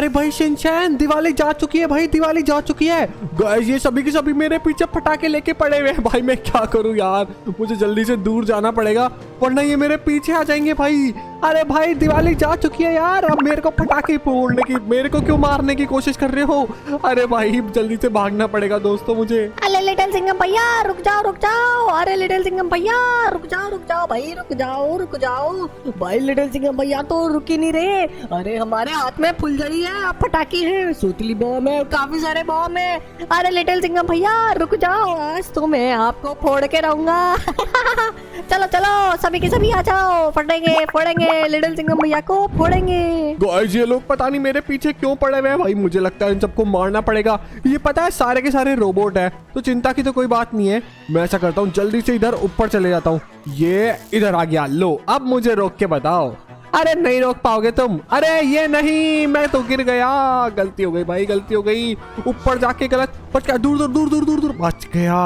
अरे भाई शिनचैन, दिवाली जा चुकी है भाई, दिवाली जा चुकी है। गाइस ये सभी के सभी मेरे पीछे पटाखे लेके पड़े हुए हैं भाई। मैं क्या करूं यार, मुझे जल्दी से दूर जाना पड़ेगा वरना ये मेरे पीछे आ जाएंगे भाई। अरे भाई दिवाली जा चुकी है यार, अब मेरे को पटाखे फोड़ने की, मेरे को क्यों मारने की कोशिश कर रहे हो? अरे भाई जल्दी से भागना पड़ेगा दोस्तों मुझे। अरे लिटिल सिंघम भैया रुक जाओ रुक जाओ। अरे लिटिल सिंघम भैया रुक जाओ भाई, रुक जाओ भाई। लिटिल सिंघम भैया तो रुक ही नहीं रहे। अरे हमारे हाथ में फुलझड़ी है, पटाखे हैं, सूतली बम है, काफी सारे बम है। अरे लिटिल सिंघम भैया रुक जाओ, आज तो मैं आपको फोड़ के रहूंगा। चलो चलो सभी के सभी आ जाओ, फोड़ेंगे लिटिल सिंघम भैया को फोड़ेंगे। गाइस ये लोग पता नहीं मेरे पीछे क्यों पड़े हुए हैं भाई, मुझे लगता है इन सबको मारना पड़ेगा। ये पता है सारे के सारे रोबोट है तो चिंता की तो कोई बात नहीं है। मैं ऐसा करता हूँ जल्दी से इधर ऊपर चले जाता हूँ। ये इधर आ गया, लो अब मुझे रोक के बताओ। अरे नहीं रोक पाओगे तुम। अरे ये नहीं, मैं तो गिर गया, गलती हो गई भाई, गलती हो गई। ऊपर जाके गलत बच गया, दूर दूर बच गया।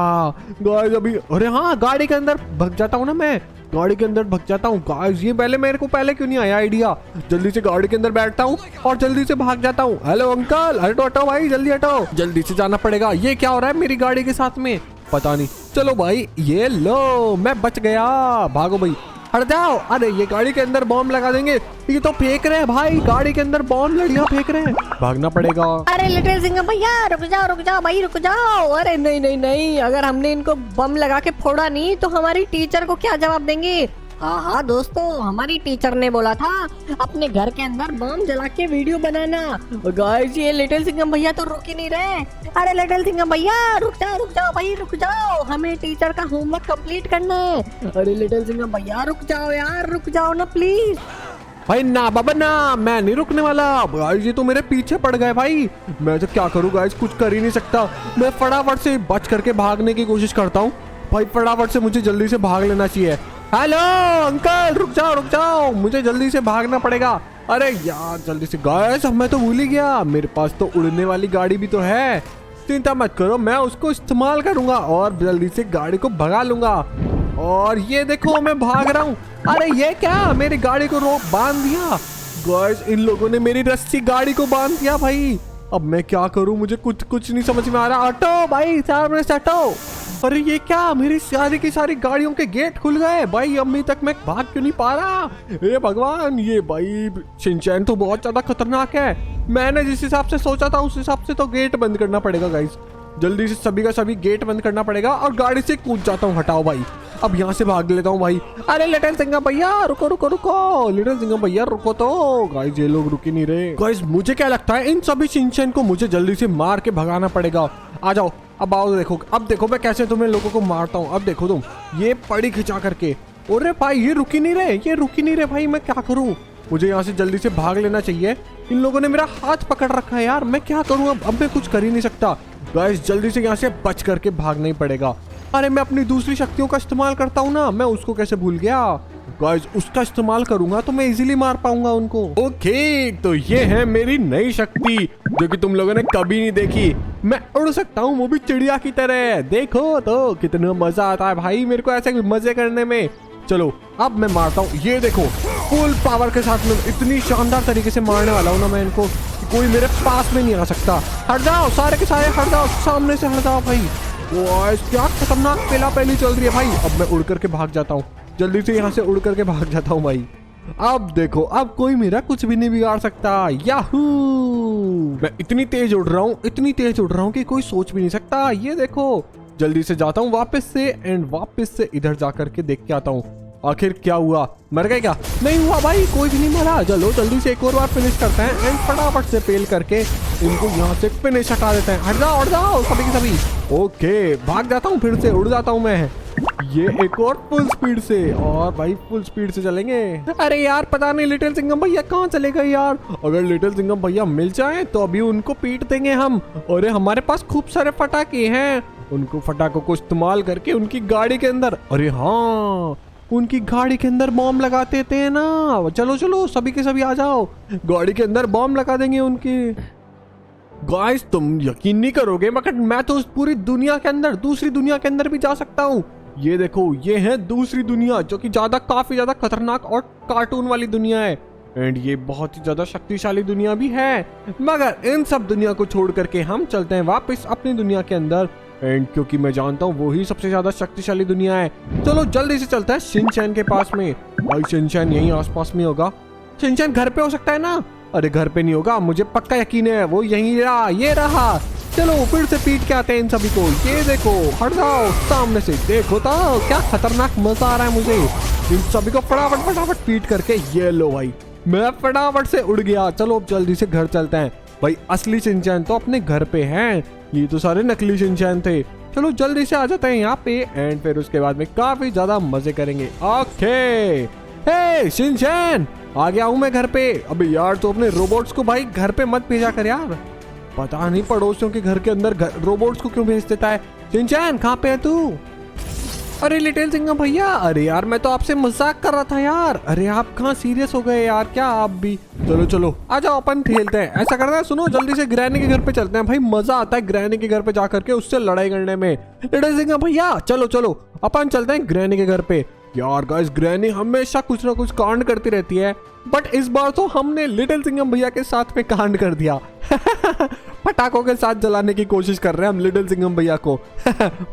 गाइस अभी, अरे हाँ गाड़ी के अंदर भग जाता हूँ ना, मैं गाड़ी के अंदर भग जाता हूँ। गाइस ये मेरे को पहले क्यों नहीं आया आइडिया। जल्दी से गाड़ी के अंदर बैठता हूँ और जल्दी से भाग जाता हूँ। हेलो अंकल, हटो भाई, जल्दी हटो, जल्दी से जाना पड़ेगा। ये क्या हो रहा है मेरी गाड़ी के साथ में, पता नहीं। चलो भाई ये लो, मैं बच गया, भागो भाई, हट जाओ। अरे ये गाड़ी के अंदर बॉम्ब लगा देंगे, ये तो फेंक रहे हैं भाई, गाड़ी के अंदर बॉम्ब लड़ियां फेंक रहे हैं, भागना पड़ेगा। अरे लिटिल सिंघम भैया रुक जाओ भाई, रुक जाओ। अरे नहीं, अगर हमने इनको बम लगा के फोड़ा नहीं तो हमारी टीचर को क्या जवाब देंगे? हाँ दोस्तों, हमारी टीचर ने बोला था अपने घर के अंदर बम जला के वीडियो बनाना। गाइस ये लिटिल सिंघम भैया तो रुक ही नहीं रहे। अरे लिटिल सिंघम भैया रुक जाओ भाई, रुक जाओ, हमें टीचर का होमवर्क कंप्लीट करना है। अरे लिटिल सिंघम भैया रुक जाओ यार, रुक जाओ ना प्लीज। भाई ना बाबा ना, मैं नहीं रुकने वाला। गाइस ये तो मेरे पीछे पड़ गए भाई, मैं तो क्या करूँ गाइस, कुछ कर ही नहीं सकता। मैं फटाफट से बच करके भागने की कोशिश करता हूँ भाई, फटाफट से मुझे जल्दी से भाग लेना चाहिए। हेलो अंकल, रुक जाओ, मुझे जल्दी से भागना पड़ेगा। अरे यार जल्दी से, गाइस अब मैं तो भूल ही गया, मेरे पास तो उड़ने वाली गाड़ी भी तो है। चिंता मत करो, मैं उसको इस्तेमाल करूंगा और जल्दी से गाड़ी को भगा लूंगा। और ये देखो मैं भाग रहा हूँ। अरे ये क्या, मेरी गाड़ी को रोक बांध दिया। गाइस इन लोगों ने मेरी रस्सी गाड़ी को बांध दिया भाई, अब मैं क्या करूं, मुझे कुछ नहीं समझ में आ रहा। हटो भाई, सामने से हटो। अरे ये क्या, मेरी सारी की सारी गाड़ियों के गेट खुल गए भाई, अभी तक मैं भाग क्यों नहीं पा रहा? हे भगवान, ये भाई शिनचैन तो बहुत ज्यादा खतरनाक है। मैंने जिस हिसाब से सोचा था उस हिसाब से तो गेट बंद करना पड़ेगा गाइस, जल्दी से सभी का सभी गेट बंद करना पड़ेगा। और गाड़ी से कूद जाता हूँ, हटाओ भाई, अब यहाँ से भाग लेता हूँ भाई। अरे लिटिल सिंघम भैया रुको, लिटिल सिंघम भैया रुको तो। गाइस ये लोग रुक ही नहीं रहे। गाइस मुझे क्या लगता है इन सभी शिनचैन को मुझे जल्दी से मार के भगाना पड़ेगा। आ जाओ, अब आओ, अब देखो मैं कैसे तुम्हें लोगों को मारता हूँ। अब देखो तुम, ये पड़ी खिंचा करके। अरे भाई ये रुक ही नहीं रहे भाई, मैं क्या करूँ? मुझे यहाँ से जल्दी से भाग लेना चाहिए। इन लोगों ने मेरा हाथ पकड़ रखा है यार, मैं क्या करूँ अब मैं कुछ कर ही नहीं सकता। गाइस जल्दी से यहाँ से बच करके भागना ही पड़ेगा। अरे मैं अपनी दूसरी शक्तियों का इस्तेमाल करता हूँ ना, मैं उसको कैसे भूल गया। गाइस उसका इस्तेमाल करूंगा तो मैं इजीली मार पाऊंगा उनको। ओके तो ये है मेरी नई शक्ति जो कि तुम लोगों ने कभी नहीं देखी। मैं उड़ सकता हूँ, वो भी चिड़िया की तरह। देखो तो कितना मजा आता है भाई मेरे को ऐसे मजे करने में। चलो अब मैं मारता हूँ, ये देखो फुल पावर के साथ में इतनी शानदार तरीके से मारने वाला हूँ ना मैं इनको, कोई मेरे पास में नहीं आ सकता। हट जाओ सारे के सारे, हट जाओ, सामने से हट जाओ भाई। क्या खतरनाक पेला पहली चल रही है भाई। अब मैं उड़ करके भाग जाता हूँ, जल्दी से यहाँ से उड़ करके भाग जाता हूँ भाई। अब देखो, अब कोई मेरा कुछ भी नहीं बिगाड़ सकता। याहू, मैं इतनी तेज उड़ रहा हूँ कि कोई सोच भी नहीं सकता। ये देखो जल्दी से जाता हूँ वापस से, एंड वापस से इधर जा करके देख के आता हूँ आखिर क्या हुआ। मर गए क्या? नहीं हुआ भाई, कोई भी नहीं मरा। चलो जल्दी से एक और बार फिनिश करते हैं एंड फटाफट से पेल करके इनको यहाँ से फिनिश हटा देते हैं। हट जाओ सभी के सभी। ओके भाग जाता हूँ, फिर से उड़ जाता हूँ मैं। ये एक और फुल स्पीड से, और भाई फुल स्पीड से चलेंगे। अरे यार पता नहीं लिटिल सिंघम भैया कहाँ चले गए यार। अगर लिटिल सिंघम भैया मिल जाए तो अभी उनको पीट देंगे हम। अरे हमारे पास खूब सारे फटाके हैं, उनको फटाकों को इस्तेमाल करके उनकी गाड़ी के अंदर, अरे हाँ उनकी गाड़ी के अंदर बॉम्ब लगा देते हैं ना। चलो सभी के सभी आ जाओ, गाड़ी के अंदर बॉम्ब लगा देंगे उनकी। गाइस तुम यकीन नहीं करोगे मगर मैं तो उस पूरी दुनिया के अंदर, दूसरी दुनिया के अंदर भी जा सकता हूँ। ये देखो, ये है दूसरी दुनिया जो कि काफी ज्यादा खतरनाक और कार्टून वाली दुनिया है। एंड ये बहुत ही ज्यादा शक्तिशाली दुनिया भी है, मगर इन सब दुनिया को छोड़ करके हम चलते हैं वापस अपनी दुनिया के अंदर। एंड क्योंकि मैं जानता हूँ वो ही सबसे ज्यादा शक्तिशाली दुनिया है, चलो जल्दी से चलते हैं शिनचैन के पास में। भाई शिनचैन यहीं आसपास में होगा। शिनचैन घर पे हो सकता है ना? अरे घर पे नहीं होगा, मुझे पक्का यकीन है वो यहीं रहा, ये रहा। चलो फिर से पीट के आते हैं इन सभी को। ये देखो, हट जाओ सामने से, देखो तो क्या खतरनाक मजा आ रहा है मुझे। इन सभी को फटाफट फटाफट पीट करके, ये लो भाई मैं फटाफट से उड़ गया। चलो अब जल्दी से घर चलते हैं। भाई असली शिनचैन तो अपने घर पे हैं, ये तो सारे नकली शिनचैन थे। चलो जल्दी से आ जाते हैं यहाँ पे एंड फिर उसके बाद में काफी ज्यादा मजे करेंगे। ओके, हे शिनचैन आ गया हूँ मैं घर पे। अबे यार तो अपने रोबोट्स को भाई घर पे मत भेजा कर यार, पता नहीं पड़ोसियों के घर के अंदर रोबोट्स को क्यों भेज देता है। शिनचैन कहाँ पे है तू? अरे लिटिल सिंघम भैया, अरे यार मैं तो आपसे मजाक कर रहा था यार। अरे आप कहाँ सीरियस हो गए यार, क्या आप भी? चलो चलो आ जाओ अपन खेलते हैं। ऐसा करना है, सुनो जल्दी से ग्रैनी के घर पे चलते हैं। भाई मजा आता है ग्रैनी के घर पे जा करके उससे लड़ाई करने में। लिटिल सिंघम भैया चलो चलो अपन चलते हैं ग्रैनी के घर पे। यार गाइस ग्रैनी हमेशा कुछ ना कुछ कांड करती रहती है, बट इस बार तो हमने लिटिल सिंघम भैया के साथ में कांड कर दिया। पटाखों के साथ जलाने की कोशिश कर रहे हैं हम लिटिल सिंघम भैया को।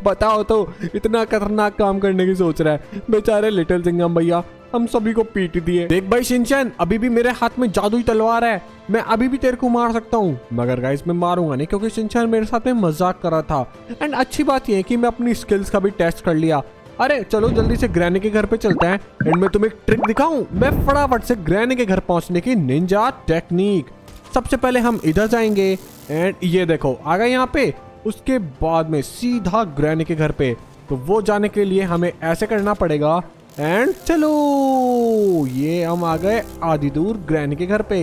बताओ तो इतना खतरनाक काम करने की सोच रहा है बेचारे लिटिल सिंघम भैया, हम सभी को पीट दिए। देख भाई शिनचैन, अभी भी मेरे हाथ में जादुई तलवार है, मैं अभी भी तेरे को मार सकता हूँ, मगर गाइस मैं मारूंगा नहीं क्योंकि शिनचैन मेरे साथ में मजाक कर रहा था। एंड अच्छी बात यह है कि मैं अपनी स्किल्स का भी टेस्ट कर लिया। अरे चलो जल्दी से ग्रैनी के घर पे चलते हैं एंड मैं तुम्हें एक ट्रिक दिखाऊं। मैं फटाफट से ग्रैनी के घर पहुंचने की निंजा टेक्निक। सबसे पहले हम इधर जाएंगे एंड ये देखो आ गए यहाँ पे। उसके बाद में सीधा ग्रैनी के घर पे, तो वो जाने के लिए हमें ऐसे करना पड़ेगा। एंड चलो ये हम आ गए आधी दूर ग्रैनी के घर पे।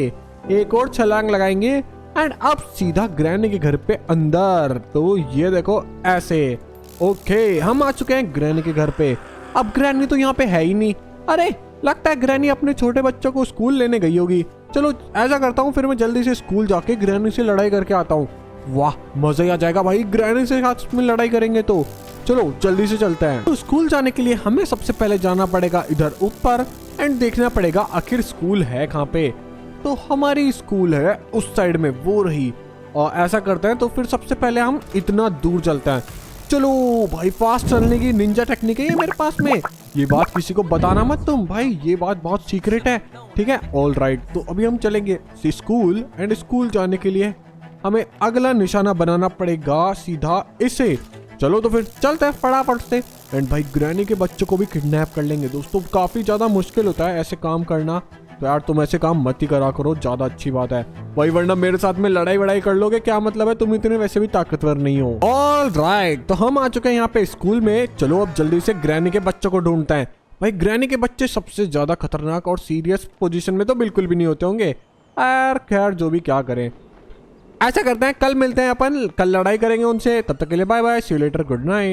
एक और छलांग लगाएंगे एंड अब सीधा ग्रैनी के घर पे अंदर। तो ये देखो ऐसे। ओके हम आ चुके हैं ग्रैनी के घर पे। अब ग्रैनी तो यहाँ पे है ही नहीं। अरे लगता है ग्रैनी अपने छोटे बच्चों को स्कूल लेने गई होगी। चलो ऐसा करता हूँ, फिर मैं जल्दी से स्कूल जाके ग्रैनी से लड़ाई करके आता हूँ। वाह मजा ही आ जाएगा भाई, ग्रैनी से साथ में लड़ाई करेंगे तो। चलो जल्दी से चलते हैं। तो स्कूल जाने के लिए हमें सबसे पहले जाना पड़ेगा इधर ऊपर एंड देखना पड़ेगा आखिर स्कूल है कहाँ पे। तो हमारी स्कूल है उस साइड में, वो रही। और ऐसा करते हैं तो फिर सबसे पहले हम इतना दूर चलते हैं। चलो भाई फास्ट चलने की निंजा टेक्निक है ये मेरे पास में। ये बात किसी को बताना मत तुम भाई, ये बात बहुत सीक्रेट है, ठीक है? ऑल राइट, तो अभी हम चलेंगे स्कूल एंड स्कूल जाने के लिए हमें अगला निशाना बनाना पड़ेगा सीधा इसे। चलो तो फिर चलते हैं फटाफट से एंड भाई ग्रैनी के बच्चों को भी किडनैप कर लेंगे। दोस्तों काफी ज्यादा मुश्किल होता है ऐसे काम करना, तो यार तुम ऐसे काम मत ही करा करो, ज्यादा अच्छी बात है भाई, वरना मेरे साथ में लड़ाई वड़ाई कर लोगे, क्या मतलब है, तुम इतने वैसे भी ताकतवर नहीं हो। ऑल राइट, तो हम आ चुके हैं यहाँ पे स्कूल में। चलो अब जल्दी से ग्रैनी के बच्चों को ढूंढते हैं। भाई ग्रैनी के बच्चे सबसे ज्यादा खतरनाक और सीरियस पोजीशन में तो बिल्कुल भी नहीं होते होंगे यार, खैर जो भी क्या करें। ऐसा करते हैं कल मिलते हैं अपन, कल लड़ाई करेंगे उनसे। तब तक के लिए bye bye, see you later, good night.